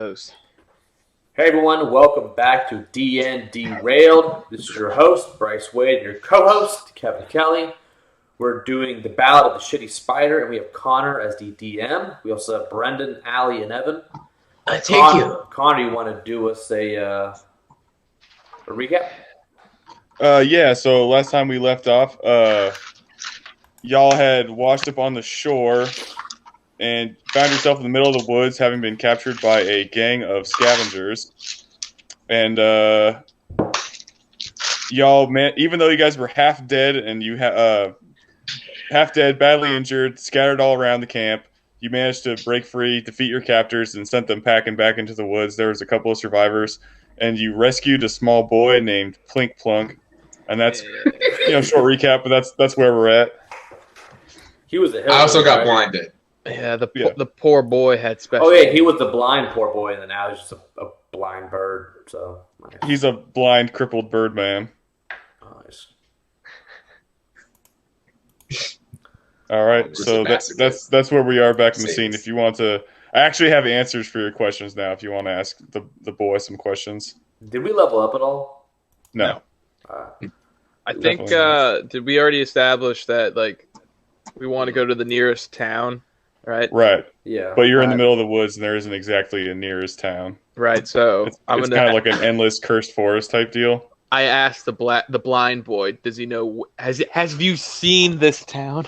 Host. Hey everyone, welcome back to DN Derailed. This is your host, Bryce Wade, and your co-host, Kevin Kelly. We're doing the Ballad of the Shitty Spider, and we have Connor as the DM. We also have Brendan, Allie, and Evan. Connor, you want to do us a recap? Yeah, so last time we left off, y'all had washed up on the shore and found yourself in the middle of the woods, having been captured by a gang of scavengers. And y'all, even though you guys were half dead and half dead, badly injured, scattered all around the camp, you managed to break free, defeat your captors, and sent them packing back into the woods. There was a couple of survivors, and you rescued a small boy named Plink Plunk. And that's, short recap, but that's where we're at. He was a hillbilly, I also got right? blinded. Yeah, the poor boy had special. Oh yeah, he was the blind poor boy, and then now he's just a blind bird. So nice. He's a blind, crippled bird man. Nice. All right, so that's where we are back in the scene. If you want to, I actually have answers for your questions now. If you want to ask the boy some questions. Did we level up at all? No. I think did we already establish that we want to go to the nearest town, right? Right. Yeah. But you're in the middle of the woods, and there isn't exactly a nearest town. Right. So it's kind of like an endless cursed forest type deal. I asked the blind boy, does he know? Has you seen this town?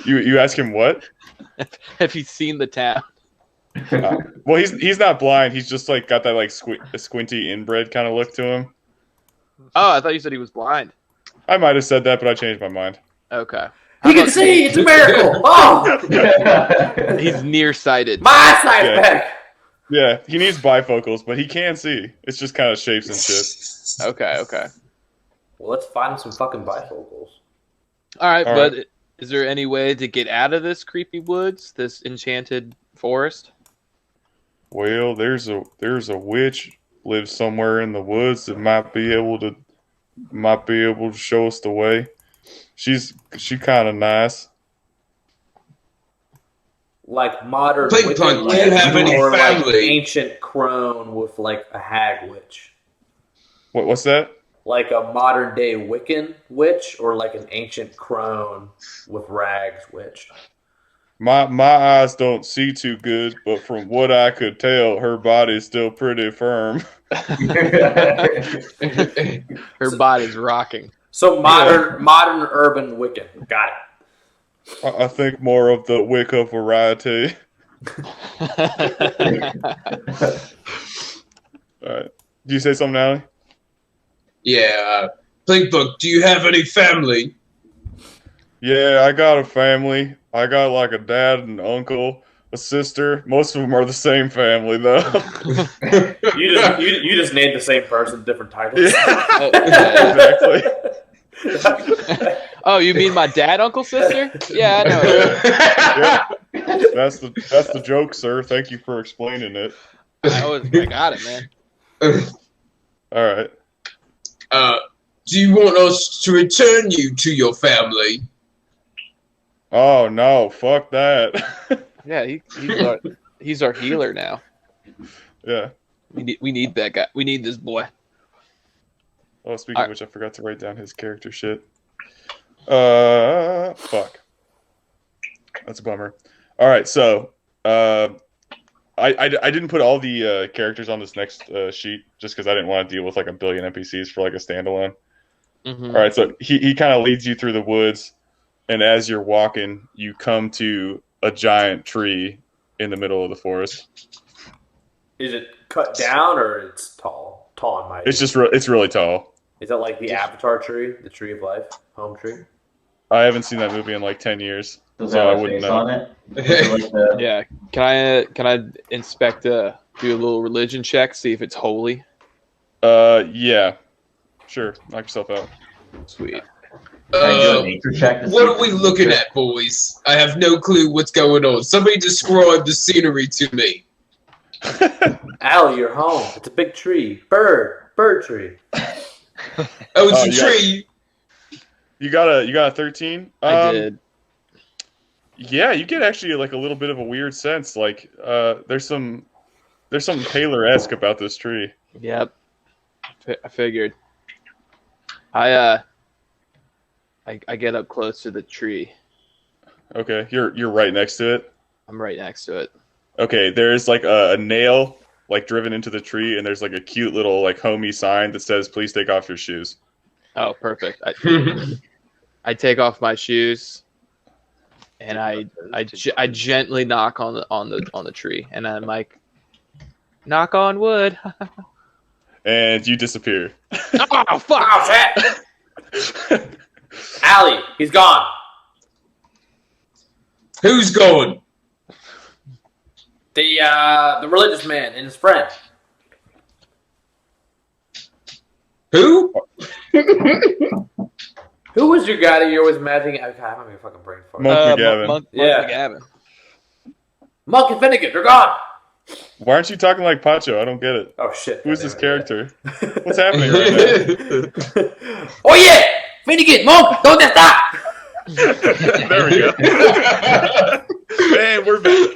You ask him what? Have you seen the town? Well, he's not blind. He's just got that squinty inbred kind of look to him. Oh, I thought you said he was blind. I might have said that, but I changed my mind. Okay. He can see. It's a miracle. Oh, he's nearsighted. My sight back. Yeah, he needs bifocals, but he can see. It's just kind of shapes and shit. Okay. Well, let's find him some fucking bifocals. All right. Is there any way to get out of this creepy woods, this enchanted forest? Well, there's a witch lives somewhere in the woods that might be able to show us the way. She kind of nice. Like modern Plink Plunk, do you have any or family? Like ancient crone with a hag witch. What's that? Like a modern day Wiccan witch or like an ancient crone with rags witch. My eyes don't see too good, but from what I could tell, her body's still pretty firm. Her body's rocking. So modern urban Wiccan. Got it. I think more of the Wicca variety. All right. Do you say something, Allie? Yeah. Plink Plunk, do you have any family? Yeah, I got a family. I got a dad and uncle, a sister. Most of them are the same family, though. you just named the same person, different titles. Yeah. Exactly. Oh, you mean my dad, uncle, sister? Yeah, I know. Yeah. That's the joke, sir. Thank you for explaining it. I got it, man. All right. Do you want us to return you to your family? Oh no! Fuck that. Yeah, he's our healer now. Yeah. We need that guy. We need this boy. Oh, speaking of which, I forgot to write down his character shit. Fuck. That's a bummer. All right, so I didn't put all the characters on this next sheet just because I didn't want to deal with a billion NPCs for a standalone. Mm-hmm. All right, so he kind of leads you through the woods, and as you're walking, you come to a giant tree in the middle of the forest. Is it cut down or it's tall? Tall and mighty. It's really tall. Is that like the Avatar tree, the tree of life, home tree? I haven't seen that movie in 10 years, so I wouldn't know. On it? Yeah. Can I inspect? Do a little religion check, see if it's holy. Yeah. Sure. Knock yourself out. Sweet. Can I do a nature check to see What if are we it's looking nature? at, boys? I have no clue what's going on. Somebody describe the scenery to me. Allie, you're home. It's a big tree. Bird tree. Oh, it's a tree. You got a 13? I did. Yeah, you get actually like a little bit of a weird sense. Like, there's something Taylor-esque about this tree. Yep. I figured. I get up close to the tree. Okay, you're right next to it. I'm right next to it. Okay, there's like a nail like driven into the tree, and there's like a cute little like homey sign that says, "Please take off your shoes." Oh, perfect. I take off my shoes, and I gently knock on the tree, and I'm like, knock on wood. And you disappear. Oh fuck! Oh shit! Allie, he's gone. Who's going? The religious man and his friend. Who? Who was your guy that you're always imagining? Okay, I'm having a fucking brain fart. Monk McGavin. Monk Yeah. McGavin. Monk and Finnegan, they're gone. Why aren't you talking like Pacho? I don't get it. Oh shit! Who's this character? What's What's happening right now? Oh yeah, Finnegan, Monk, don't stop. There we go. And we're back.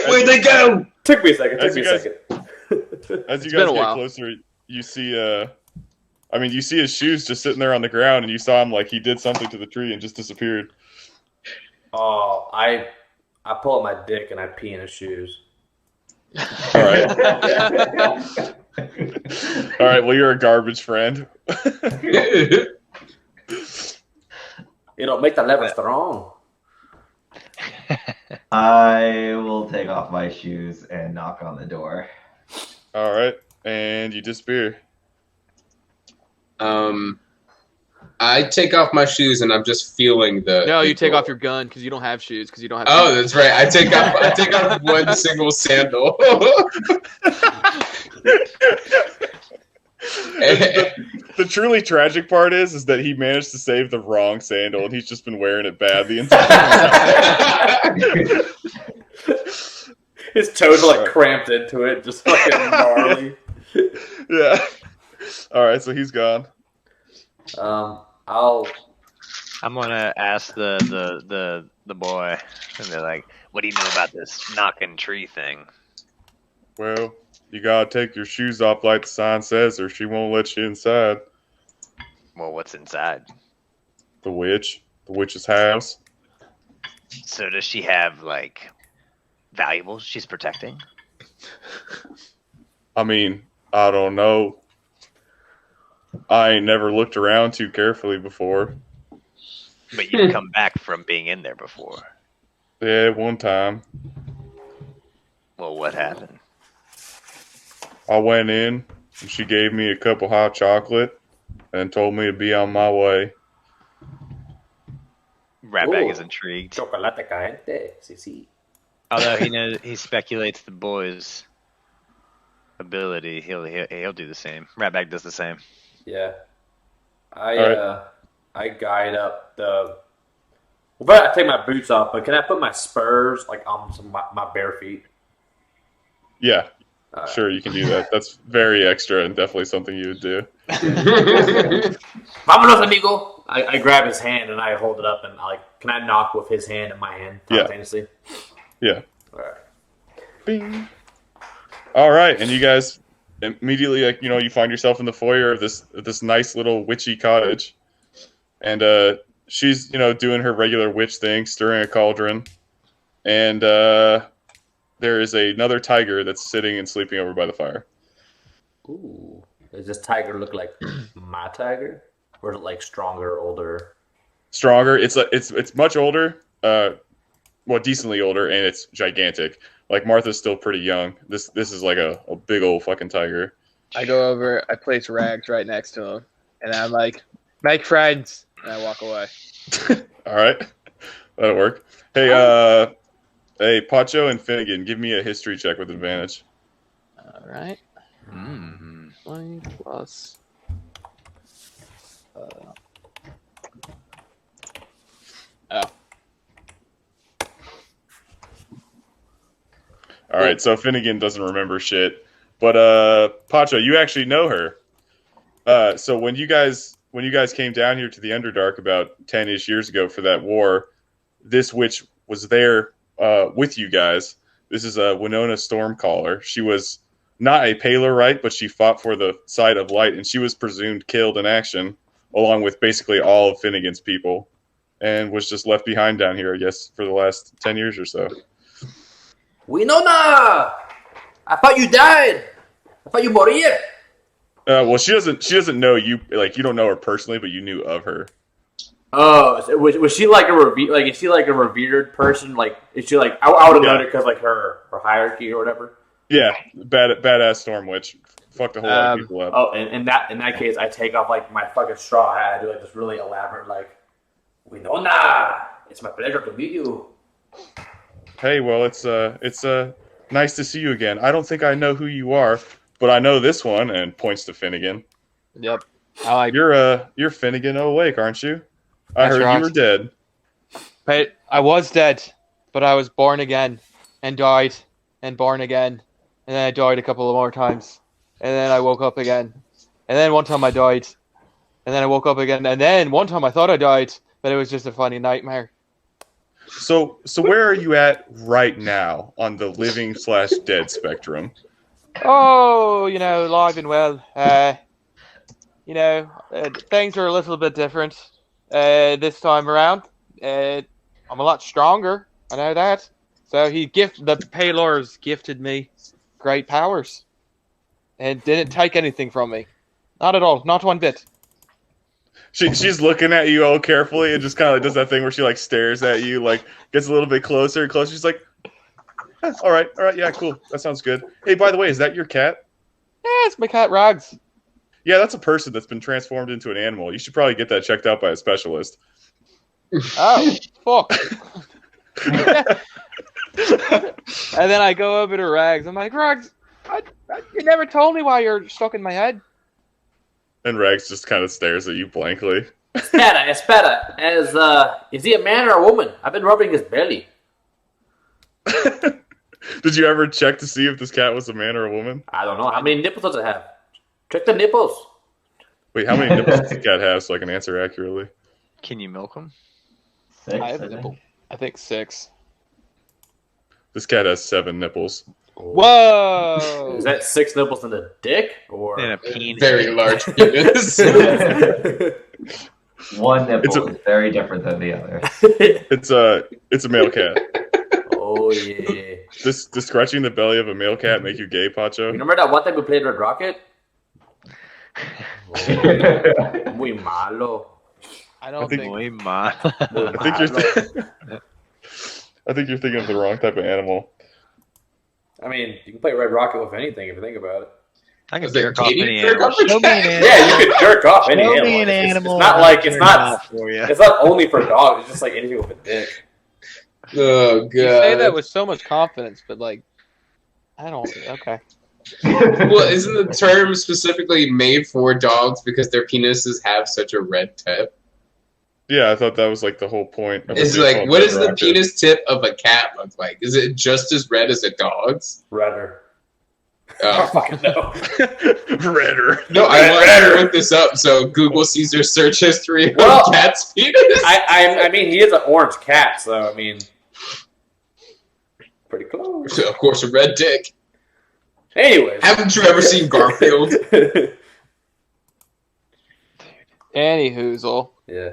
Where'd they go? Took me a second. As you guys It's been get a while. closer, you see you see his shoes just sitting there on the ground, and you saw him like he did something to the tree and just disappeared. Oh, I pull out my dick and I pee in his shoes. All right. All right, well, you're a garbage friend. It'll make the leather strong. I will take off my shoes and knock on the door. All right, and you disappear. I take off my shoes and I'm just feeling the. No, the you take door. off your gun because you don't have shoes because you don't have. Oh, that's right. I take off one single sandal. The truly tragic part is that he managed to save the wrong sandal, and he's just been wearing it bad the entire time. His toes are like cramped into it, just fucking gnarly. Yeah. All right, so he's gone. I'm gonna ask the boy, and they're like, "What do you know about this knocking tree thing?" Well, you gotta take your shoes off like the sign says, or she won't let you inside. Well, what's inside? The witch's house. So does she have like valuables she's protecting? I mean, I don't know. I ain't never looked around too carefully before. But you've come back from being in there before. Yeah, one time. Well, what happened? I went in, and she gave me a cup of hot chocolate and told me to be on my way. Ratbag Ooh. is intrigued. Chocolate caliente. Sí, sí. Although he speculates the boy's ability, he'll do the same. Ratbag does the same. Yeah. Alright. I guide up the. Well, I take my boots off, but can I put my spurs like on my bare feet? Yeah, Alright. sure, you can do that. That's very extra and definitely something you would do. Vámonos, amigo. I grab his hand and I hold it up and can I knock with his hand and my hand simultaneously? Yeah. All right. Bing. All right, and you guys immediately, you find yourself in the foyer of this nice little witchy cottage, and she's doing her regular witch thing, stirring a cauldron, and there is another tiger that's sitting and sleeping over by the fire. Ooh. Does this tiger look like my tiger? Or is it like stronger, older? Stronger. It's much older. Well, decently older, and it's gigantic. Like Martha's still pretty young. This is like a big old fucking tiger. I go over. I place Rags right next to him, and I'm like, "Make friends," and I walk away. All right, that'll work. Hey, hey, Pacho and Finnegan, give me a history check with advantage. All right. 20 plus. All right, so Finnegan doesn't remember shit, but Pacho, you actually know her. So when you guys when you guys came down here to the Underdark about 10-ish years ago for that war, this witch was there with you guys. This is a Winona Stormcaller. She was not a Palerite, but she fought for the side of light, and she was presumed killed in action, along with basically all of Finnegan's people, and was just left behind down here, I guess, for the last 10 years or so. Winona! I thought you died. I thought you moría. Well, she doesn't know you. Like, you don't know her personally, but you knew of her. Oh, so was she like is she like a revered person? Like, is she like I would have known it because like her hierarchy or whatever. Yeah, badass storm witch. Fucked a whole lot of people up. Oh, and in that case, I take off like my fucking straw hat. I do like this really elaborate like, Winona, it's my pleasure to meet you. Hey, well, it's nice to see you again. I don't think I know who you are, but I know this one, and points to Finnegan. Yep. You're Finnegan O'Lake, aren't you? I heard right. you were dead. But I was dead, but I was born again, and died, and born again, and then I died a couple of more times, and then I woke up again, and then one time I died, and then I woke up again, and then one time I thought I died, but it was just a funny nightmare. So where are you at right now on the living/dead spectrum? Oh, alive and well. Things are a little bit different this time around. I'm a lot stronger. I know that. So the Palors gifted me great powers, and didn't take anything from me. Not at all. Not one bit. She's looking at you all carefully and just kind of like does that thing where she like stares at you, like gets a little bit closer and closer. She's like, all right, yeah, cool. That sounds good. Hey, by the way, is that your cat? Yeah, it's my cat Rags. Yeah, that's a person that's been transformed into an animal. You should probably get that checked out by a specialist. Oh, fuck. And then I go over to Rags. I'm like, Rags, you never told me why you're stuck in my head. And Rags just kind of stares at you blankly. Espera. Is he a man or a woman? I've been rubbing his belly. Did you ever check to see if this cat was a man or a woman? I don't know. How many nipples does it have? Check the nipples. Wait, how many nipples does the cat have so I can answer accurately? Can you milk him? 6, I have a think. nipple. I think 6. This cat has 7 nipples. Whoa! Is that 6 nipples in the dick? Or And a penis. Very large penis. One nipple is very different than the other. It's a male cat. Oh yeah. Does scratching the belly of a male cat make you gay, Pacho? You remember that one time we played Red Rocket? Muy malo. I don't I think- think. Muy mal. I think you're thinking of the wrong type of animal. I mean, you can play Red Rocket with anything if you think about it. I can Was it jerk off Katie? any Jerk animal. off a Show me cat? an animal. Yeah, you could jerk off any Show animal. me an It's animal. not and like I'll it's jerk not. off for you. It's not only for dogs. It's just like anything with a dick. Oh god. You say that with so much confidence, but like, I don't. Okay. Well, isn't the term specifically made for dogs because their penises have such a red tip? Yeah, I thought that was like the whole point. Of It's it being like, called what Red does the Rocket. penis tip of a cat look like? Is it just as red as a dog's? Redder. I Oh. fucking know. Redder. No, I wanted to look this up. So Google sees their search history Well, of cat's penis. I mean, he is an orange cat, so I mean, pretty close. So, of course, a red dick. Anyways. Haven't you ever seen Garfield? Any hoozle. Yeah.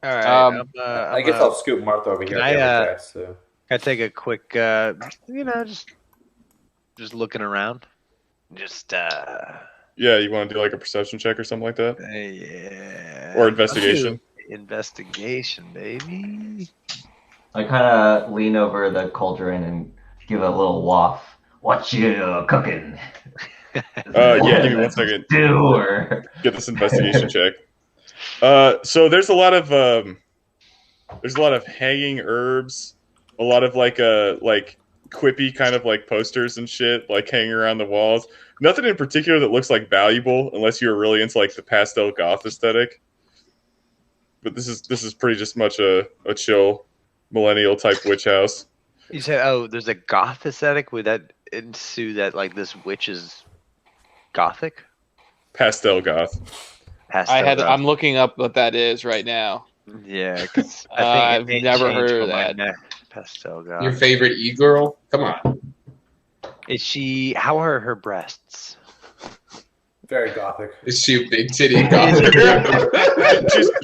All right. I guess I'll scoop Martha over here. Can I, fast, so. I take a quick, just looking around. Just, Yeah, you want to do like a perception check or something like that? yeah. Or investigation? Investigation, baby. I kind of lean over the cauldron and give a little waft. What you cooking? Yeah, give me 1 second. Do or Get this investigation check. So there's a lot of hanging herbs, a lot of like quippy kind of like posters and shit like hanging around the walls. Nothing in particular that looks like valuable unless you're really into like the pastel goth aesthetic. But this is pretty just much a chill millennial type witch house. You said, oh, there's a goth aesthetic. Would that ensue that like this witch is gothic? Pastel goth. I'm looking up what that is right now. Yeah, because I've never heard of that. Pastel goth. Your favorite e-girl? Come on. Is she? How are her breasts? Very gothic. Is she a big titty goth?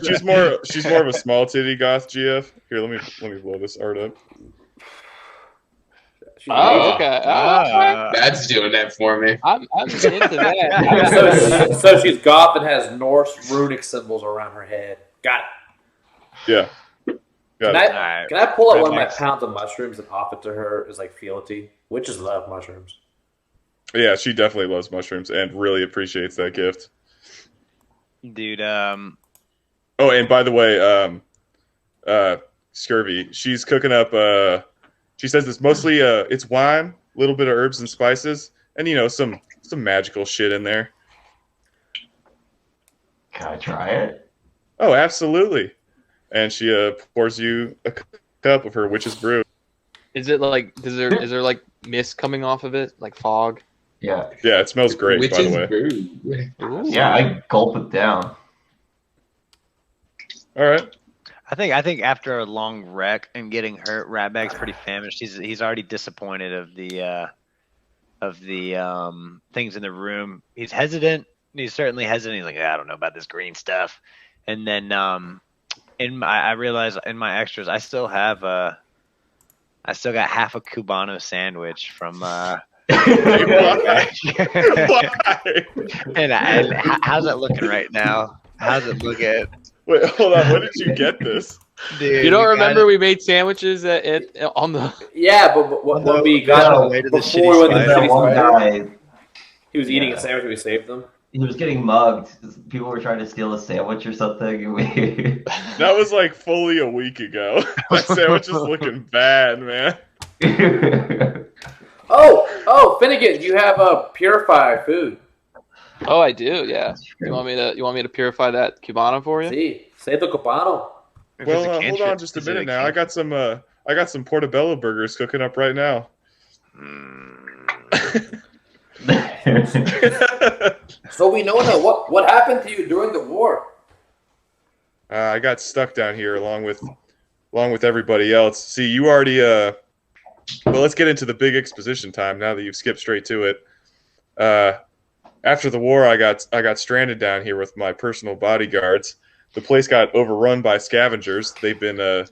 she's more of a small titty goth. GF. Here, let me blow this art up. Oh, okay. That's doing that for me. I'm into that. So she's goth and has Norse runic symbols around her head. Got it. Yeah. Can I pull out one of my Nice. pounds of mushrooms and offer it to her as like fealty? Witches love mushrooms. Yeah, she definitely loves mushrooms and really appreciates that gift. Dude, Oh, and by the way, Scurvy, she's cooking up. She says it's mostly it's wine, a little bit of herbs and spices, and some magical shit in there. Can I try it? Oh, absolutely. And she pours you a cup of her witch's brew. Is it like is there like mist coming off of it, like fog? Yeah. Yeah, it smells great. Which by is the way. rude. Ooh. Yeah, I gulp it down. All right. I think after a long wreck and getting hurt, Ratbag's pretty famished. He's already disappointed of the things in the room. He's hesitant. He's certainly hesitant. He's like, I don't know about this green stuff. And then I realized in my extras, I still got half a Cubano sandwich from. Why? And how's that looking right now? How's it looking? Wait, hold on. When did you get this? Dude, You don't remember we made sandwiches on the? Yeah, but when we got way to the before shitty we went to That the one spider, guy, he was eating Yeah. a sandwich and we saved them. he was getting mugged. People were trying to steal a sandwich or something. That was like fully a week ago. That sandwich is looking bad, man. Oh, Finnegan, you have a purified food. Oh, I do. Yeah. You want me to purify that Cubano for you? See, save the Cubano. Well, hold on just a minute now. I got some portobello burgers cooking up right now. So we know now what happened to you during the war. I got stuck down here along with everybody else. See, you already well, let's get into the big exposition time now that you've skipped straight to it. After the war, I got stranded down here with my personal bodyguards. The place got overrun by scavengers. They've been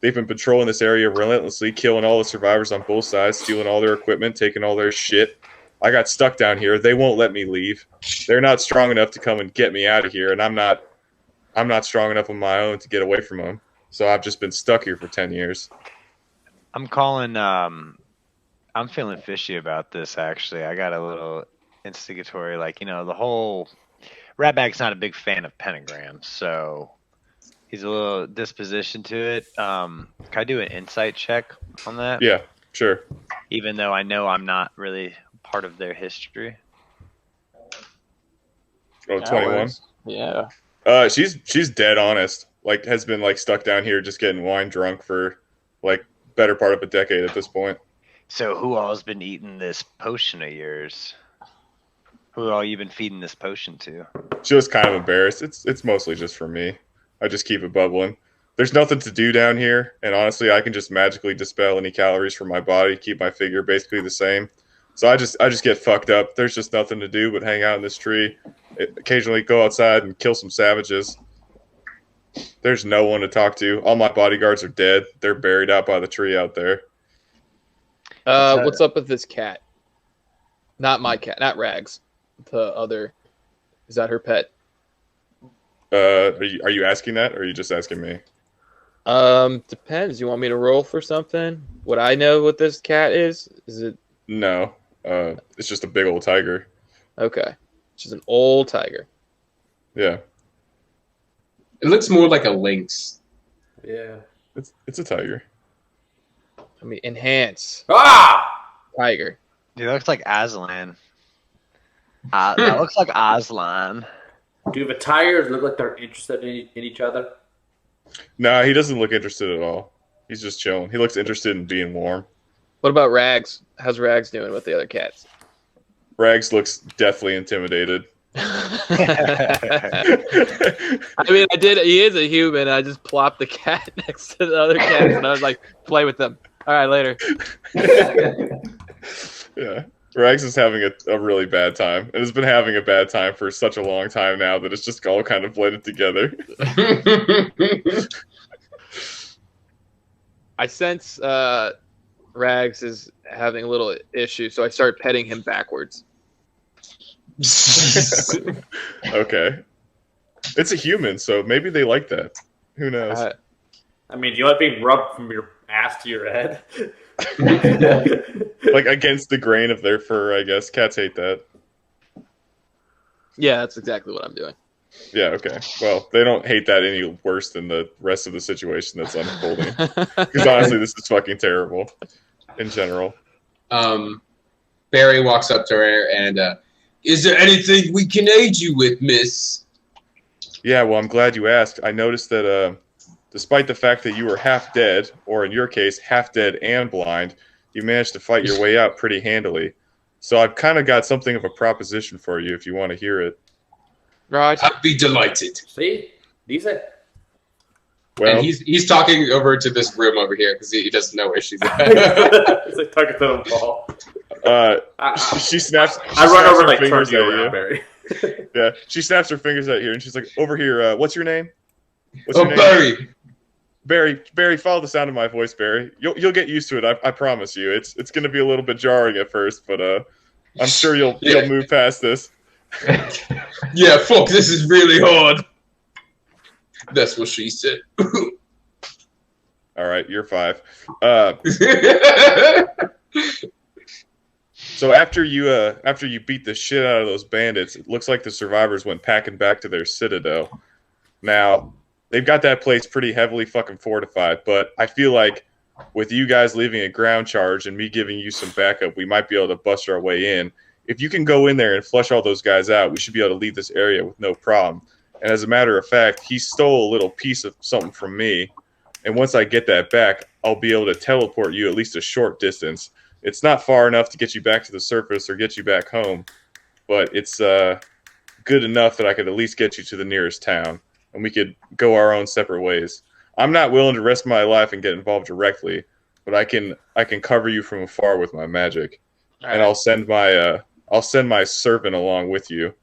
patrolling this area relentlessly, killing all the survivors on both sides, stealing all their equipment, taking all their shit. I got stuck down here. They won't let me leave. They're not strong enough to come and get me out of here, and I'm not strong enough on my own to get away from them. So I've just been stuck here for 10 years. I'm calling. I'm feeling fishy about this. Actually, I got a little instigatory. Like the whole Ratbag's not a big fan of pentagrams, so he's a little disposition to it. Can I do an insight check on that? Yeah, sure. Even though I know I'm not really part of their history. Oh, 21. Yeah. She's dead honest. Like, has been like stuck down here just getting wine drunk for like better part of a decade at this point. So who all's been eating this potion of yours? Who all you been feeding this potion to? She was kind of embarrassed. It's mostly just for me. I just keep it bubbling. There's nothing to do down here, and honestly, I can just magically dispel any calories from my body, keep my figure basically the same. So I just get fucked up. There's just nothing to do but hang out in this tree, occasionally go outside and kill some savages. There's no one to talk to. All my bodyguards are dead. They're buried out by the tree out there. What's up with this cat? Not my cat, not Rags. The other. Is that her pet? Are you asking that, or are you just asking me? Depends. You want me to roll for something? Would I know what this cat is? Is it No. It's just a big old tiger. okay? She's an old tiger. Yeah. It looks more like a lynx. Yeah. It's a tiger. I mean, enhance tiger. Dude, that looks like Aslan. That looks like Aslan. Do the tigers look like they're interested in each other? Nah, he doesn't look interested at all. He's just chilling. He looks interested in being warm. What about Rags? How's Rags doing with the other cats? Rags looks deathly intimidated. I mean, I did. He is a human. I just plopped the cat next to the other cats, and I was like, play with them. All right, later. Yeah. Rags is having a really bad time. It has been having a bad time for such a long time now that it's just all kind of blended together. I sense Rags is having a little issue, so I start petting him backwards. Okay. It's a human, so maybe they like that. Who knows? I mean, do you like being rubbed from your ass to your head? Like against the grain of their fur, I guess. Cats hate that. Yeah, that's exactly what I'm doing. Yeah, okay. Well, they don't hate that any worse than the rest of the situation that's unfolding. Because honestly, this is fucking terrible in general. Barry walks up to her and, is there anything we can aid you with, miss? Yeah, well, I'm glad you asked. I noticed that despite the fact that you were half dead, or in your case, half dead and blind, you managed to fight your way out pretty handily. So I've kind of got something of a proposition for you if you want to hear it. Right. I'd be delighted. See? These are... Well, And he's talking over to this room over here because he doesn't know where she's at. It's like talking to the wall. she snaps. I run over and like turn fingers you at you. around, Barry. Yeah, she snaps her fingers at you, and she's like, "Over here. What's your name? What's Oh, your name?" Barry. Barry, follow the sound of my voice, Barry. You'll get used to it. I promise you. It's going to be a little bit jarring at first, but I'm sure you'll move past this. Yeah, fuck, this is really hard. That's what she said. All right, you're 5. So after you beat the shit out of those bandits, it looks like the survivors went packing back to their citadel. Now, they've got that place pretty heavily fucking fortified, but I feel like with you guys leaving a ground charge and me giving you some backup, we might be able to bust our way in. If you can go in there and flush all those guys out, we should be able to leave this area with no problem. And as a matter of fact, he stole a little piece of something from me. And once I get that back, I'll be able to teleport you at least a short distance. It's not far enough to get you back to the surface or get you back home, but it's good enough that I could at least get you to the nearest town, and we could go our own separate ways. I'm not willing to risk my life and get involved directly, but I can cover you from afar with my magic, and I'll send my servant along with you.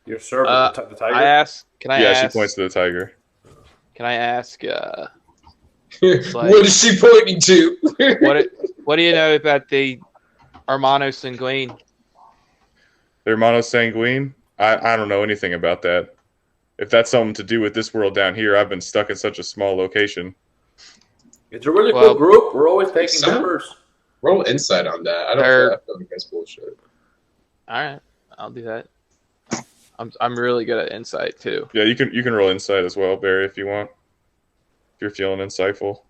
Your servant, the tiger? Can I ask? She points to the tiger. Can I ask? What is she pointing to? What do you know about the Hermano Sanguine? The Hermano Sanguine? I don't know anything about that. If that's something to do with this world down here, I've been stuck in such a small location. It's a really cool group. We're always taking members. Roll insight on that. I feel like that's bullshit. All right, I'll do that. I'm really good at insight too. Yeah, you can roll insight as well, Barry, if you want. If you're feeling insightful.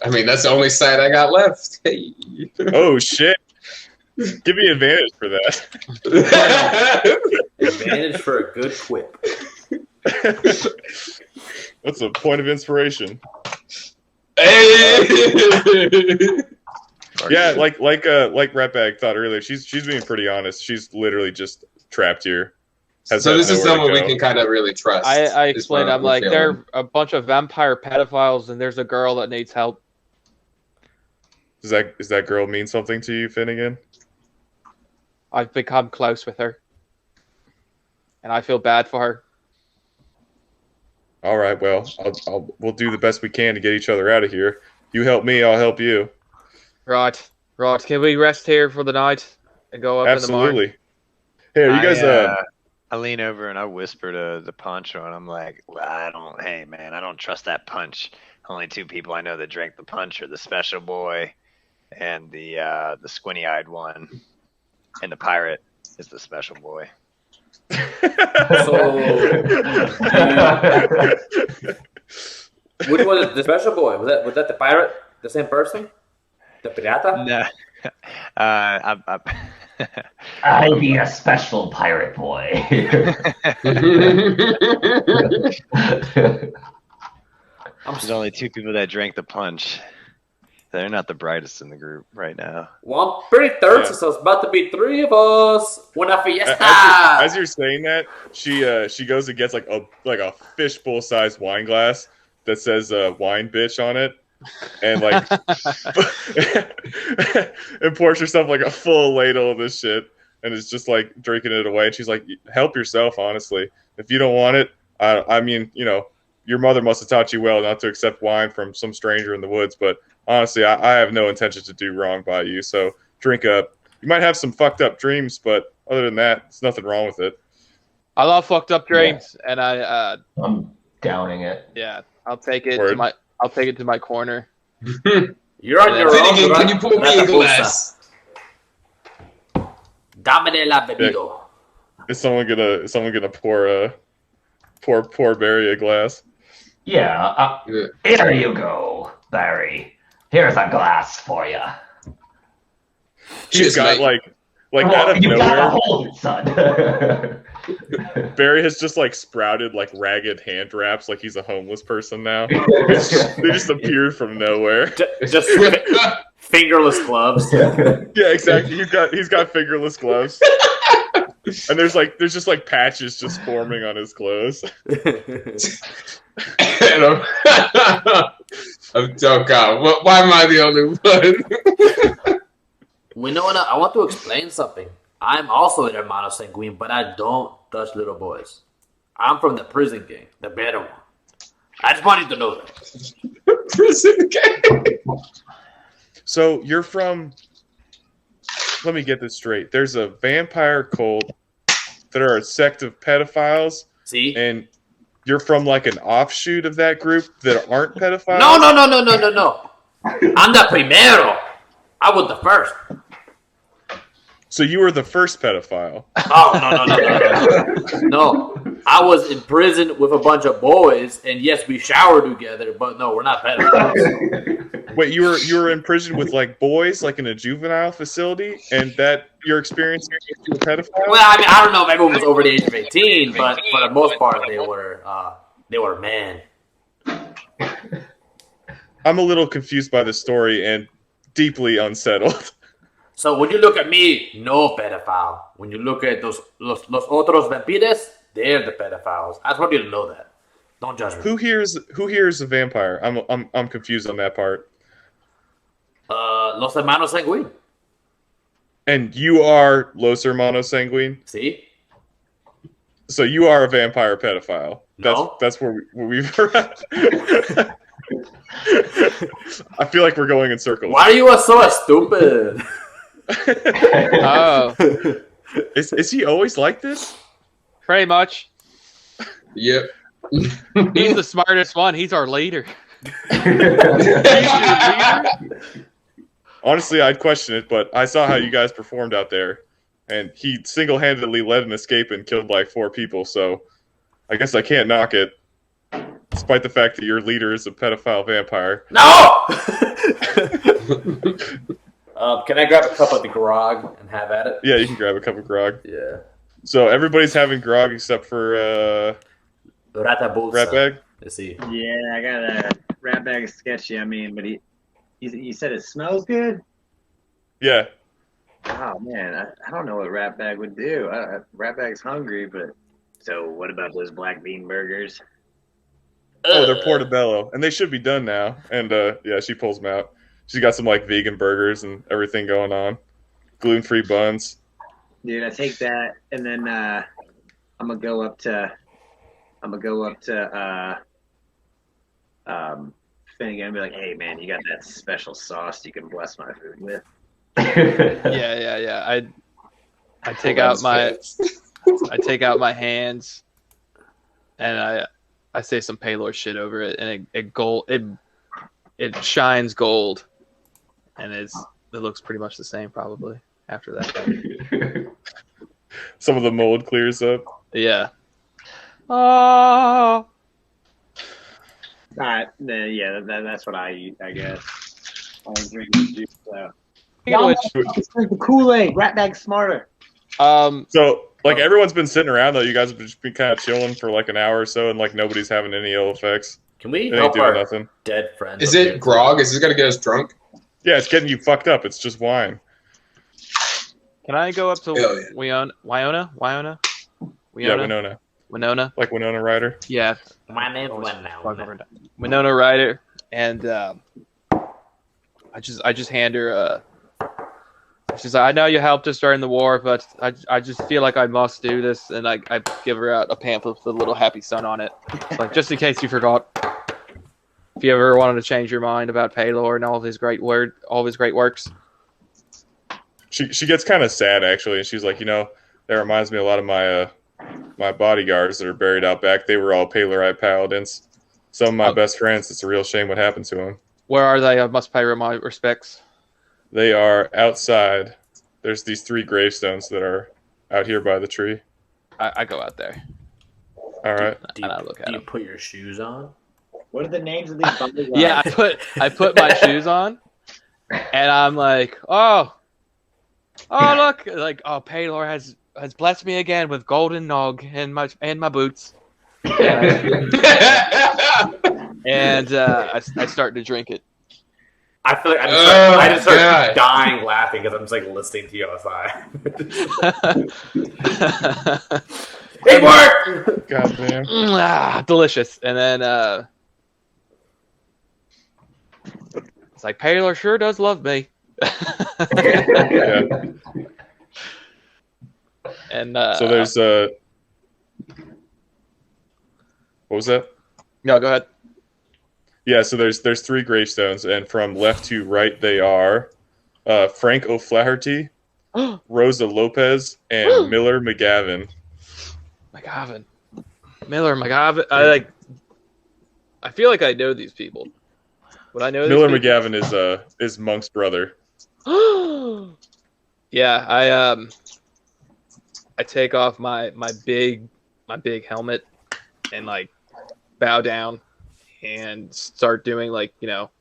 I mean, that's the only side I got left. Hey. Oh shit! Give me advantage for that. Advantage for a good quip. That's a point of inspiration. Hey! Yeah, like Ratbag thought earlier, she's being pretty honest. She's literally just trapped here. So this is someone we can kind of really trust. I explained. I'm like, they're a bunch of vampire pedophiles, and there's a girl that needs help. Does that girl mean something to you, Finnegan? I've become close with her, and I feel bad for her. All right, well, we'll do the best we can to get each other out of here. You help me, I'll help you. Right. Can we rest here for the night and go up in the morning? Absolutely. Hey, are you guys? I lean over and I whisper to the Poncho, and I'm like, well, I don't trust that punch. Only 2 people I know that drank the punch are the special boy and the squinty-eyed one. And the pirate is the special boy. So, which was it, the special boy? Was that the pirate? The same person? The pirata? No. I'll be a special pirate boy. There's only 2 people that drank the punch. They're not the brightest in the group right now. Well, I'm pretty thirsty, so it's about to be 3 of us. Una fiesta. As you're saying that, she goes and gets like a fishbowl sized wine glass that says "wine bitch" on it, and like and pours herself like a full ladle of this shit, and is just like drinking it away. And she's like, "Help yourself, honestly. If you don't want it, I mean, you know, your mother must have taught you well not to accept wine from some stranger in the woods, but." Honestly, I have no intention to do wrong by you, so drink up. You might have some fucked up dreams, but other than that, there's nothing wrong with it. I love fucked up dreams, and I'm downing it. yeah, I'll take it Word. to my corner. You're on your own. Finnegan, can you pour me a glass? Damine la bebido. Is someone gonna pour Barry a glass? Yeah, here you go, Barry. Here's a glass for you. He's got mate. like out of you gotta nowhere, hold it, son. Barry has just like sprouted like ragged hand wraps, like he's a homeless person now. They just appeared from nowhere. Just fingerless gloves. Yeah, exactly. He's got fingerless gloves, and there's just like patches just forming on his clothes. Oh God! Why am I the only one? We know what? I want to explain something. I'm also an hermano sanguine, but I don't touch little boys. I'm from the prison gang, the better one. I just wanted to know that. Prison gang. So you're from. Let me get this straight. There's a vampire cult that are a sect of pedophiles, See? and you're from like an offshoot of that group that aren't pedophiles. No. I'm the primero. I was the first. So you were the first pedophile. Oh, no. No, I was in prison with a bunch of boys, and yes, we showered together, but no, we're not pedophiles. Wait, you were in prison with like boys, like in a juvenile facility, and that your experience with a pedophile? Well, I mean, I don't know if everyone was over the age of 18, but for the most part, they were men. I'm a little confused by this story and deeply unsettled. So when you look at me, no pedophile. When you look at los otros vampires, they're the pedophiles. I just want you to know that. Don't judge me. Who here is a vampire? I'm confused on that part. Los hermanos sanguine. And you are Los Hermanos Sanguine? See? So you are a vampire pedophile. No. That's where we've I feel like we're going in circles. Why are you so stupid? Oh, Is he always like this? pretty much. Yep. He's the smartest one. He's our leader. Honestly, I'd question it, but I saw how you guys performed out there, and he single-handedly led an escape and killed like 4 people, so I guess I can't knock it, despite the fact that your leader is a pedophile vampire. No! Can I grab a cup of the grog and have at it? Yeah, you can grab a cup of grog. Yeah. So everybody's having grog except for Ratabulsa. Ratbag? Let's see. Yeah, I got a rat bag sketchy. I mean, but he said it smells good. Yeah. Oh man, I don't know what rat bag would do. Rat bag's hungry, but so what about those black bean burgers? Oh, they're portobello, and they should be done now. And yeah, she pulls them out. She's got some like vegan burgers and everything going on, gluten-free buns. Dude, I take that, and then I'm gonna go up to Finnegan and be like, "Hey man, you got that special sauce you can bless my food with?" Yeah. I take out my hands, and I say some Paylor shit over it, and it shines gold, and it looks pretty much the same probably after that. Some of the mold clears up. Yeah. Oh. Yeah, that's what I eat, I guess. I drink the juice, so. Which, Drink the Kool-Aid. Rat bag's smarter. So like everyone's been sitting around though. You guys have just been kind of chilling for like an hour or so, and like nobody's having any ill effects. Can we It ain't help doing our nothing. dead friends? Is up it here? grog? Is this gonna get us drunk? Yeah, it's getting you fucked up. It's just wine. Can I go up to Hell yeah. Winona? Yeah, Winona. Winona? Like Winona Ryder. Yeah. My name's Winona. Winona Ryder. And I just hand her she's like, I know you helped us during the war, but I just feel like I must do this, and I give her out a pamphlet with a little happy sun on it. Like, just in case you forgot. If you ever wanted to change your mind about Paylor and all of his great works. She gets kind of sad, actually, and she's like, that reminds me a lot of my bodyguards that are buried out back. They were all Paylorite paladins. Some of my best friends. It's a real shame what happened to them. Where are they? I must pay my respects. They are outside. There's these 3 gravestones that are out here by the tree. I go out there. All right. Do you put your shoes on? What are the names of these bodyguards? Yeah, I put my shoes on, and I'm like, oh look, like, oh, Paylor has blessed me again with golden nog and my boots, and I start to drink it. I feel like I just start dying laughing because I'm just like listening to you outside. Hey, Mark! God damn. Delicious. And then it's like, Paylor sure does love me. Yeah. And so there's what was that? No, go ahead. Yeah, so there's 3 gravestones, and from left to right they are Frank O'Flaherty, Rosa Lopez, and Miller McGavin. Miller McGavin. I feel like I know these people. Would I know Miller these people? McGavin is Monk's brother. Yeah, I take off my big helmet and like bow down and start doing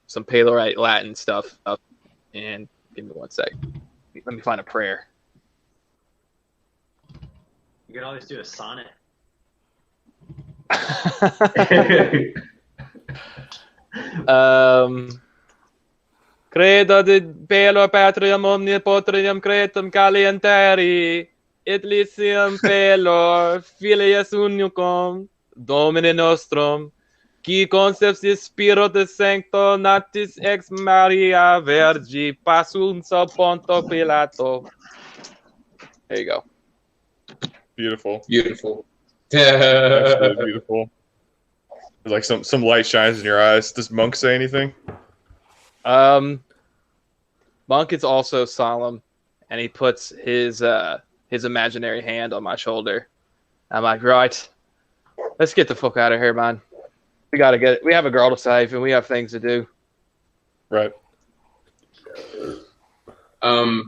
some Paylorite Latin stuff. And give me one sec. Let me find a prayer. You can always do a sonnet. Credo de Paylor patrium omnipotrium cretum calienteri et licium Paylor filius unicum Domine nostrum qui conceptis Spiritus Sancto natis ex Maria Vergi passunt sub Ponto Pilato. There you go. Beautiful. Beautiful. Absolutely beautiful. Like some light shines in your eyes. Does Monk say anything? Monk is also solemn, and he puts his imaginary hand on my shoulder. I'm like, right, let's get the fuck out of here, man. We have a girl to save, and we have things to do. Right. This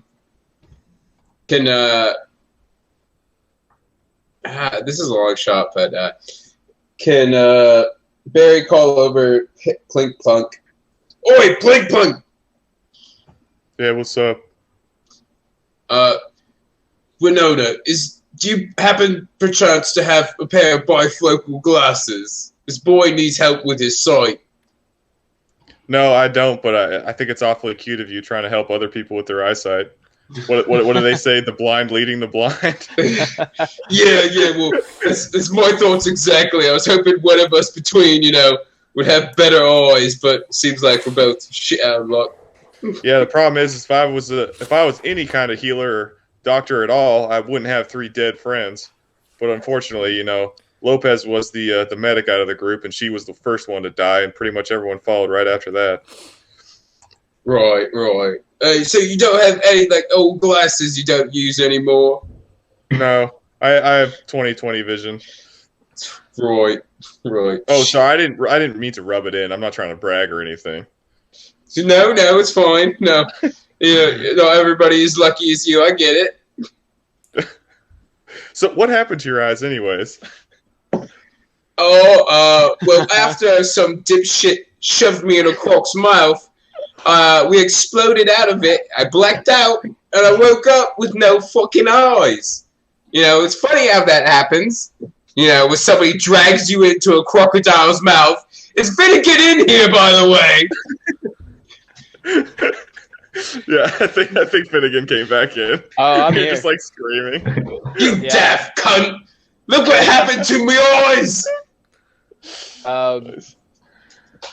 is a long shot, but can Barry call over Plink Plunk? Oi, Plink Plunk! Yeah, what's up? Winona, do you happen perchance to have a pair of bifocal glasses? This boy needs help with his sight. No, I don't, but I think it's awfully cute of you trying to help other people with their eyesight. What do they say? The blind leading the blind? Yeah, well, that's my thoughts exactly. I was hoping one of us between, would have better eyes, but it seems like we're both shit out of luck. Yeah, the problem is if I was any kind of healer or doctor at all, I wouldn't have 3 dead friends. But unfortunately, Lopez was the medic out of the group, and she was the first one to die, and pretty much everyone followed right after that. Right. So you don't have any old glasses you don't use anymore? No, I have 20/20 vision. Right. Oh, sorry, I didn't mean to rub it in. I'm not trying to brag or anything. No, it's fine. No, not everybody is lucky as you. I get it. So what happened to your eyes, anyways? Well, after some dipshit shoved me in a croc's mouth, we exploded out of it. I blacked out, and I woke up with no fucking eyes. It's funny how that happens. When somebody drags you into a crocodile's mouth. It's Finnegan in here, by the way. Yeah, I think Finnegan came back in. Oh, I'm You're here. just like screaming. You Yeah. deaf cunt! Look what happened to me eyes!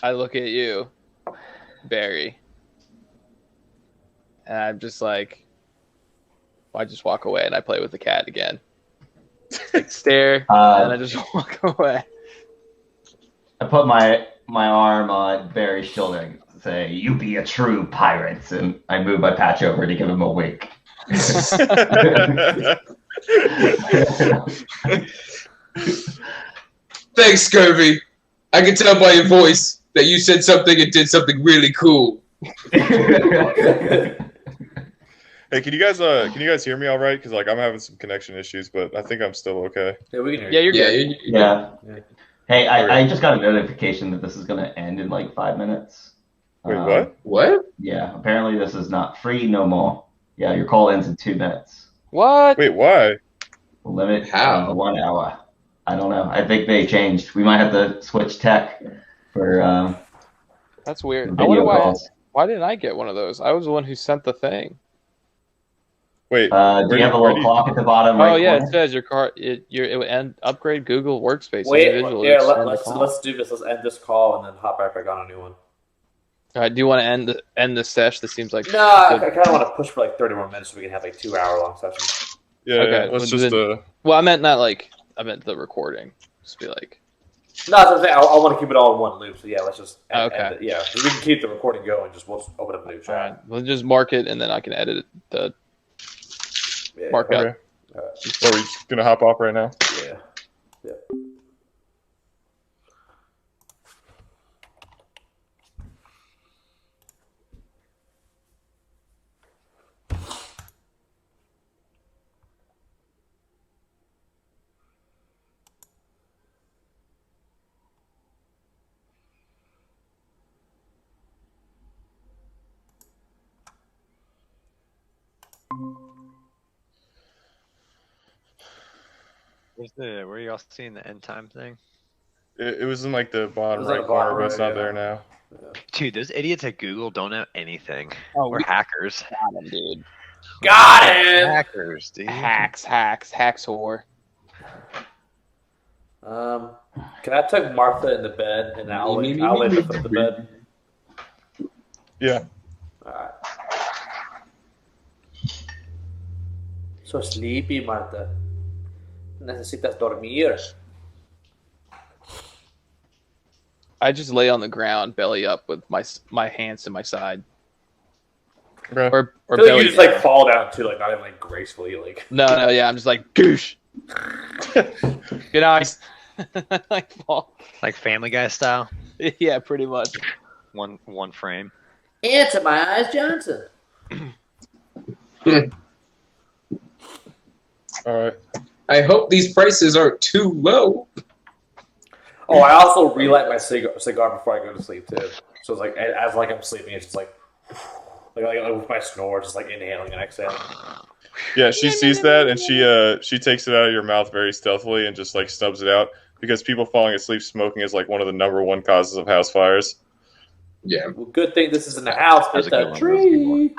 I look at you, Barry, and I'm just like, I just walk away and I play with the cat again. Like stare, and I just walk away. I put my arm on Barry's shoulder and say, "You be a true pirate," and I move my patch over to give him a wink. Thanks, Scurvy. I can tell by your voice that you said something and did something really cool. Hey, can you guys hear me all right? Because like I'm having some connection issues, but I think I'm still okay. Yeah, we can hear Yeah, you. you're good. Yeah. Yeah. Hey, I just got a notification that this is going to end in like 5 minutes. Wait, what? What? Yeah, apparently this is not free no more. Yeah, your call ends in 2 minutes. What? Wait, why? Limit How? 1 hour. I don't know. I think they changed. We might have to switch tech for That's weird. I video wonder calls. why didn't I get one of those? I was the one who sent the thing. Wait, Do where you have a where little clock at the bottom right Oh yeah, corner? it says your car. It would end upgrade Google Workspace Wait, individually. yeah, Extend the let's call. do this. Let's end this call and then hop right back on a new one. All right, do you want to end the sesh? This seems like No, I kind of want to push for like 30 more minutes so we can have like 2 hour long sessions. Yeah, Okay, let's well, just then- Well, I meant not like I meant the recording. Just be like, No, that's what I'm saying. I want to keep it all in one loop. So yeah, let's just end Okay. it. Yeah, we can keep the recording going. We'll just open up a new all chat. right, we'll just mark it and then I can edit the Yeah, mark out. Okay. Are we just gonna hop off right now? Yeah. Where are y'all seeing the end time thing? It was in like the bottom It was on right the corner, bottom but it's right, not yeah. there now. Dude, those idiots at Google don't know anything. Oh, We're we hackers. got him, dude. Got it. Hackers, dude. Hacks, whore. Can I tuck Martha in the bed and I'll lay the foot in the bed? Yeah. Alright. So sleepy, Martha. Necesitas dormir. I just lay on the ground, belly up, with my hands to my side, Okay. or I feel like belly you just like down. fall down too, like not even like gracefully, like. No, yeah, I'm just like goosh. Good night. Like fall. Like Family Guy style. Yeah, pretty much. One frame. Answer my eyes, Johnson. All right. I hope these prices aren't too low. Oh, I also relight my cigar before I go to sleep too. So it's like as like I'm sleeping, it's just like with my snore, just like inhaling and exhaling. Yeah, she sees that and she takes it out of your mouth very stealthily and just like snubs it out because people falling asleep smoking is like one of the #1 causes of house fires. Yeah. Well, good thing this is in the house. That's It's a a good one. That's a good one. tree.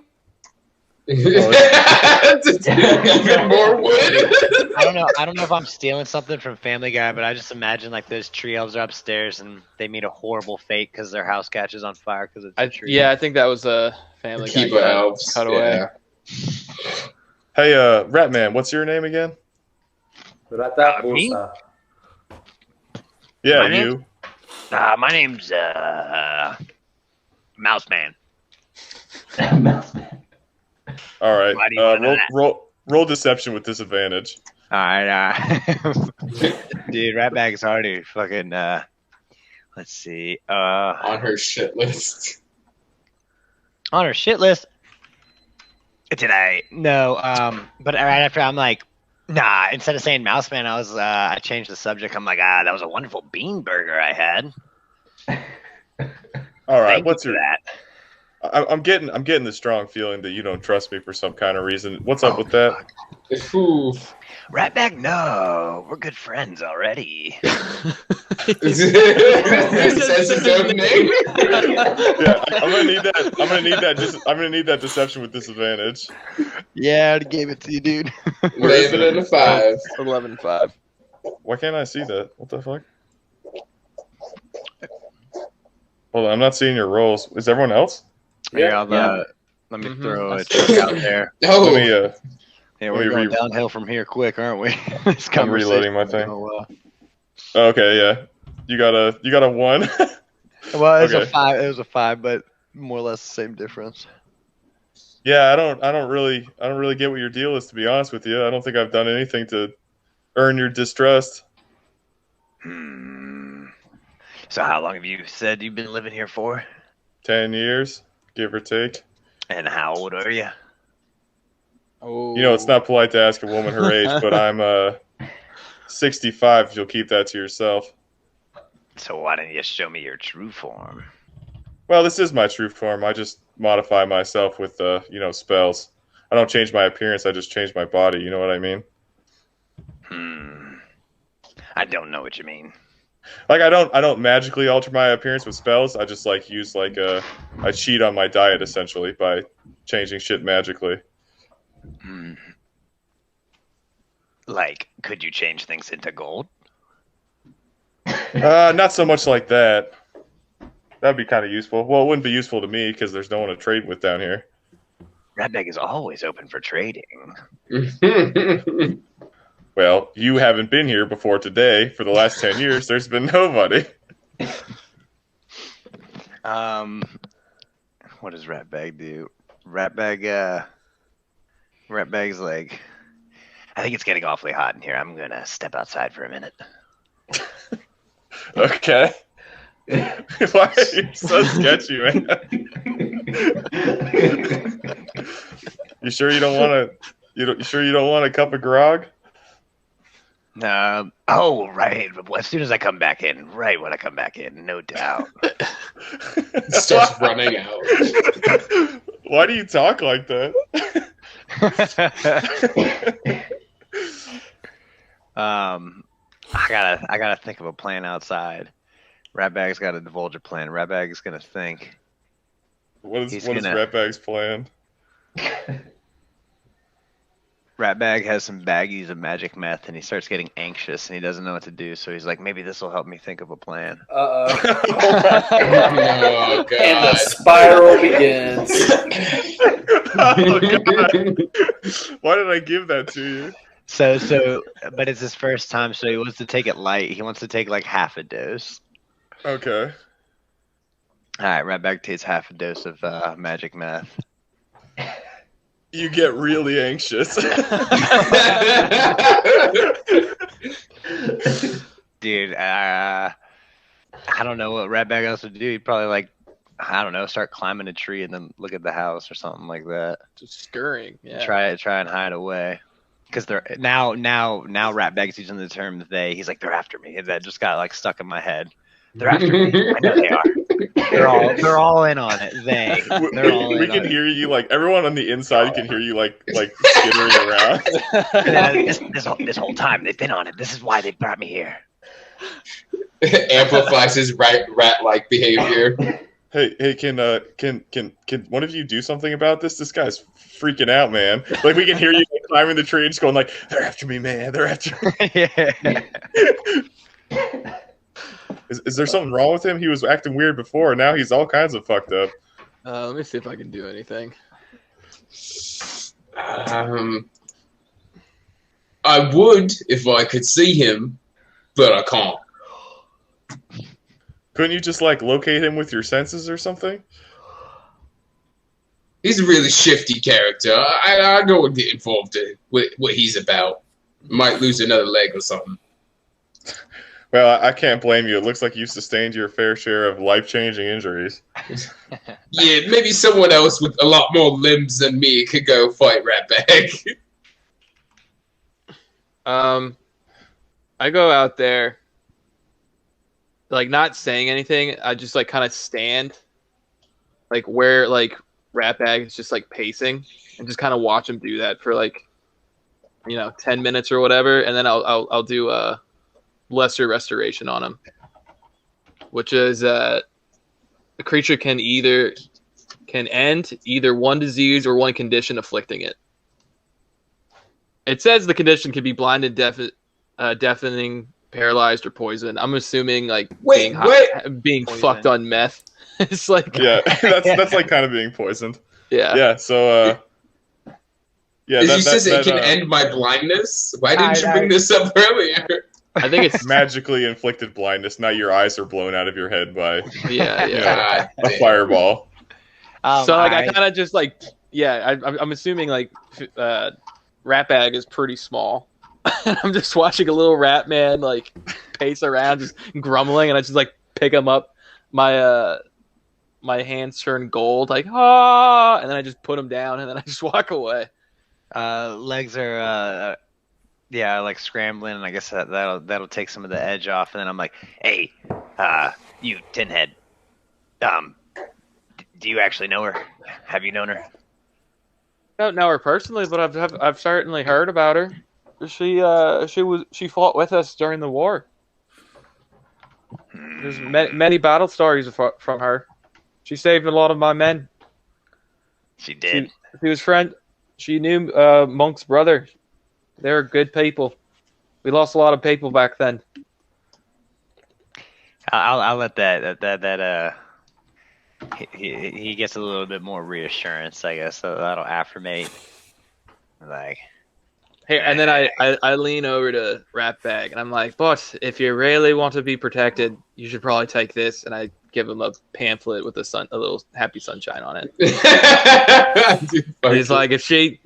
Even more wood. I don't know if I'm stealing something from Family Guy, but I just imagine like those tree elves are upstairs and they meet a horrible fate because their house catches on fire because it's a tree. Yeah, I think that was a Family Guy Keep elves. cut away. Yeah. Hey, Ratman, what's your name again? Me? Yeah, My name? you. My name's Mouse Man. All right. Why do you wanna know that? Roll deception with disadvantage. All right, dude, Ratbag's already fucking. Let's see. On her shit list. On her shit list. Did I? No. But right after I'm like, nah. Instead of saying Mouse Man, I changed the subject. I'm like, that was a wonderful bean burger I had. All right. Thank What's you your? for that? I'm getting the strong feeling that you don't trust me for some kind of reason. What's up with that? Ooh. Ratbag, no, we're good friends already. Says his own name. Yeah, I'm gonna need that. I'm gonna need that deception with disadvantage. Yeah, I already gave it to you, dude. Where is Landed it? on a 5. 11-5. Why can't I see that? What the fuck? Hold on, I'm not seeing your rolls. Is everyone else? Here, Yeah. let me Mhm. throw a trick out there. Oh, Let me. Yeah, Let we're me going re- downhill from here quick, aren't we? This I'm reloading my conversation's thing. going well. Okay, yeah. You got a 1. Well, it was a Okay. 5. It was a 5, but more or less the same difference. Yeah, I don't really get what your deal is, to be honest with you. I don't think I've done anything to earn your distrust. So how long have you said you've been living here for? 10 years, give or take. And how old are you? Oh. You know, it's not polite to ask a woman her age, but I'm 65. If you'll keep that to yourself. So why don't you show me your true form? Well, this is my true form. I just modify myself with spells. I don't change my appearance. I just change my body. You know what I mean? I don't know what you mean. Like I don't magically alter my appearance with spells. I just use I cheat on my diet essentially by changing shit magically. Like, could you change things into gold? Not so much like that. That'd be kind of useful. Well, it wouldn't be useful to me because there's no one to trade with down here. Redneck is always open for trading. Well, you haven't been here before today. For the last 10 years, there's been nobody. What does Ratbag do? Ratbag's like, I think it's getting awfully hot in here. I'm gonna step outside for a minute. Okay. Why are you so sketchy, man? You sure you don't want to? You sure you don't want a cup of grog? Oh, right. As soon as I come back in, right when I come back in, no doubt. starts running out. Why do you talk like that? I gotta think of a plan outside. Ratbag's got to divulge a plan. Ratbag's gonna think. What is He's what is gonna- Ratbag's plan? Ratbag has some baggies of magic meth, and he starts getting anxious, and he doesn't know what to do. So he's like, maybe this will help me think of a plan. Oh, And the God. spiral begins. Oh, God. Why did I give that to you? But it's his first time, so he wants to take it light. He wants to take like half a dose. Okay. All right, Ratbag takes half a dose of magic meth. You get really anxious. Dude, I don't know what Ratbag else would do. He'd probably start climbing a tree and then look at the house or something like that. Just scurrying. Yeah. Try and hide away. Because they're now Ratbag's using the term they. He's like, they're after me. That just got like stuck in my head. They're after me. I know they are. They're all in on it. They're all we in can on hear you everyone on the inside can hear you like skittering around. it. This whole time they've been on it. This is why they brought me here. Amplifies his rat-like behavior. Hey, can one of you do something about this? This guy's freaking out, man. Like we can hear you climbing the tree and just going like, they're after me, man. They're after me. Yeah. Is there something wrong with him? He was acting weird before, and now he's all kinds of fucked up. Let me see if I can do anything. I would if I could see him, but I can't. Couldn't you just locate him with your senses or something? He's a really shifty character. I don't want to get involved in what he's about. Might lose another leg or something. Well, I can't blame you. It looks like you've sustained your fair share of life-changing injuries. Yeah, maybe someone else with a lot more limbs than me could go fight Ratbag. I go out there, not saying anything. I just kind of stand, where Ratbag is just pacing, and just kind of watch him do that for 10 minutes or whatever, and then I'll do a lesser restoration on him. which is a creature can end either one disease or one condition afflicting it. It says the condition can be blinded, deafening, paralyzed, or poisoned. I'm assuming like being fucked on meth. It's like that's like kind of being poisoned. Yeah. So He says it can end my blindness. Why didn't you bring this up earlier? I think it's magically inflicted blindness. Now your eyes are blown out of your head by a fireball. So like I kind of just like I'm assuming like Rat Bag is pretty small. I'm just watching a little rat man like pace around, just grumbling, and I just like pick him up. My hands turn gold, like and then I just put him down, and then I just walk away. Legs are like scrambling, and I guess that'll take some of the edge off. And then I'm like, hey, you Tinhead, do you actually know her? Have you known her? I don't know her personally, but I've certainly heard about her. She fought with us during the war. There's many battle stories from her. She saved a lot of my men. She did. She was friend. She knew Monk's brother. They were good people. We lost a lot of people back then. I'll let that he gets a little bit more reassurance, I guess. So that'll affirmate. Like, hey, and then I lean over to Rat Bag and I'm like, boss, if you really want to be protected, you should probably take this. And I give him a pamphlet with a little happy sunshine on it. Dude, he's like, if she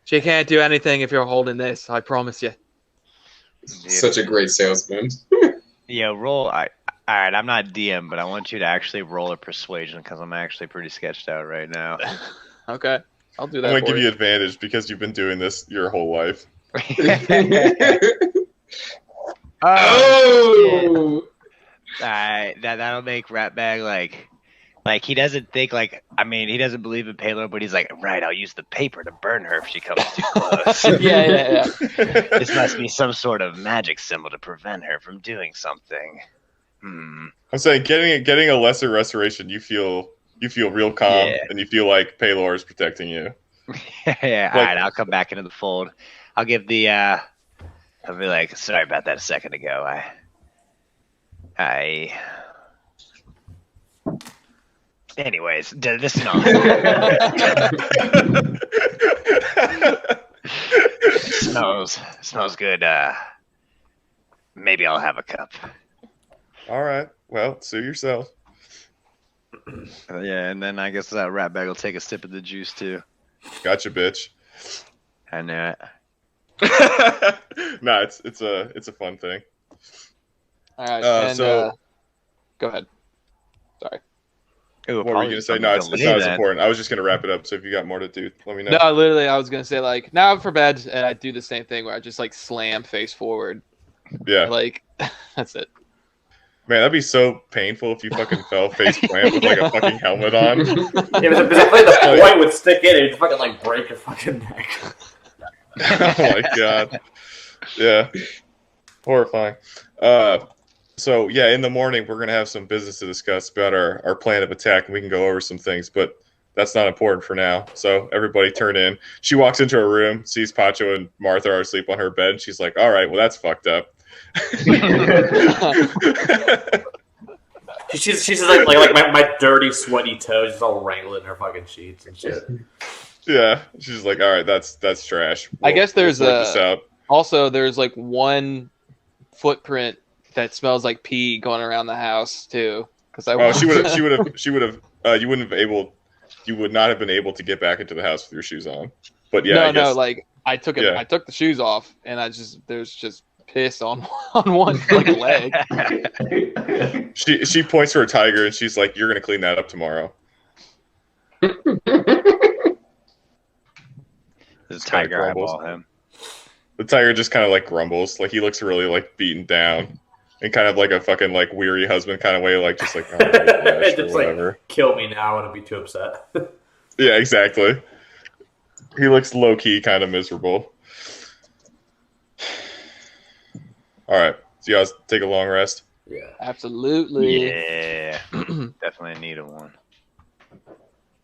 can't do anything if you're holding this, I promise you. Such a great salesman. Yeah, roll. All right, I'm not DM, but I want you to actually roll a persuasion because I'm actually pretty sketched out right now. Okay, I'll do that. I'm gonna give you advantage because you've been doing this your whole life. Oh! That'll make Ratbag like he doesn't think he doesn't believe in payload, but he's like, right, I'll use the paper to burn her if she comes too close. yeah. This must be some sort of magic symbol to prevent her from doing something. I'm saying getting a lesser restoration, you feel real calm and you feel like Paylor is protecting you. Yeah, all right, I'll come back into the fold. I'll give the I'll be like, sorry about that a second ago. Anyways, this is not. smells good. Maybe I'll have a cup. All right. Well, sue yourself. Yeah, and then I guess that Rat Bag will take a sip of the juice too. Gotcha, bitch. I knew it. No, it's a fun thing. All right. So go ahead. Sorry. Ooh, what were you gonna say? No, it's not as important. I was just gonna wrap it up. So if you got more to do, let me know. No, literally, I was gonna say like, now I'm for bed, and I do the same thing where I just like slam face forward. Yeah. Like, that's it. Man, that'd be so painful if you fucking fell face plant with like a fucking helmet on. Yeah, but the point would stick in it, it'd fucking like break your fucking neck. Oh my god. Yeah. Horrifying. So yeah, in the morning we're gonna have some business to discuss about our plan of attack, and we can go over some things, but that's not important for now. So everybody turn in. She walks into her room, sees Pacho and Martha are asleep on her bed, and she's like, all right, well that's fucked up. she's like my dirty, sweaty toes just all wrangling her fucking sheets and shit. Yeah, she's like, all right, that's trash. I guess there's also there's like one footprint that smells like pee going around the house too. Because you would not have been able to get back into the house with your shoes on. But yeah, no, like I took the shoes off, and there's just piss on one like leg. She points to her tiger, and she's like, "You're gonna clean that up tomorrow." The tiger eyeball him. The tiger just kind of like grumbles, like he looks really like beaten down, in kind of like a fucking like weary husband kind of way, like just like oh, gosh, just whatever. Like, kill me now. I wouldn't be too upset. Yeah, exactly. He looks low key, kind of miserable. All right, so you guys take a long rest. Yeah. Absolutely. Yeah, definitely need one.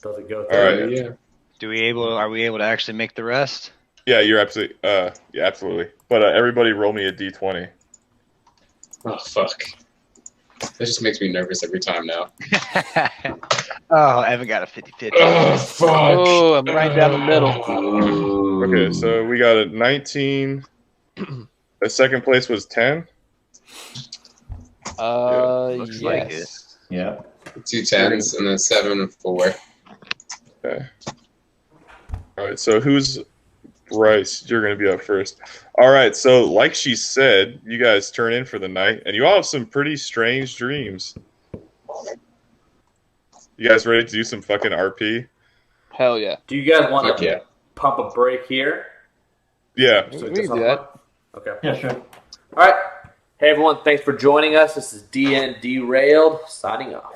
Doesn't go All through. right. Yeah. Are we able to actually make the rest? Yeah, you're absolutely. Yeah, absolutely. But everybody, roll me a d20. Oh fuck. That just makes me nervous every time now. Oh, I haven't got a 50-50. Oh fuck. Oh, I'm right down the middle. Okay, so we got a 19. The second place was 10. Looks like it. Yes. Yeah. 2 10s and then 7 and 4. Okay. All right, so who's Bryce? You're going to be up first. All right, so like she said, you guys turn in for the night, and you all have some pretty strange dreams. You guys ready to do some fucking RP? Hell yeah. Do you guys want Fuck to yeah. pump a break here? Yeah. We So can just do that. Okay. Yeah, sure. All right. Hey, everyone. Thanks for joining us. This is DN Derailed signing off.